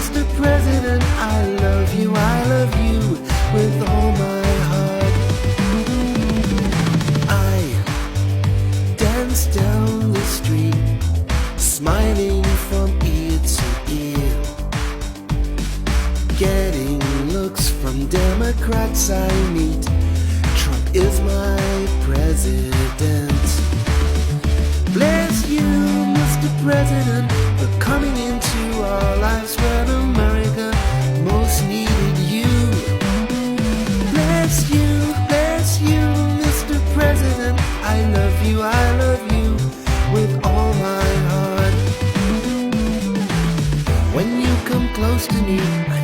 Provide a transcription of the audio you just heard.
Mr. President, I love you with all my heart. I dance down the street, smiling from ear to ear, getting looks from Democrats I meet. Trump is my president. Bless you, Mr. President, for coming into our lives when America most needed you. Bless you, Mr. President, I love you with all my heart. When you come close to me, I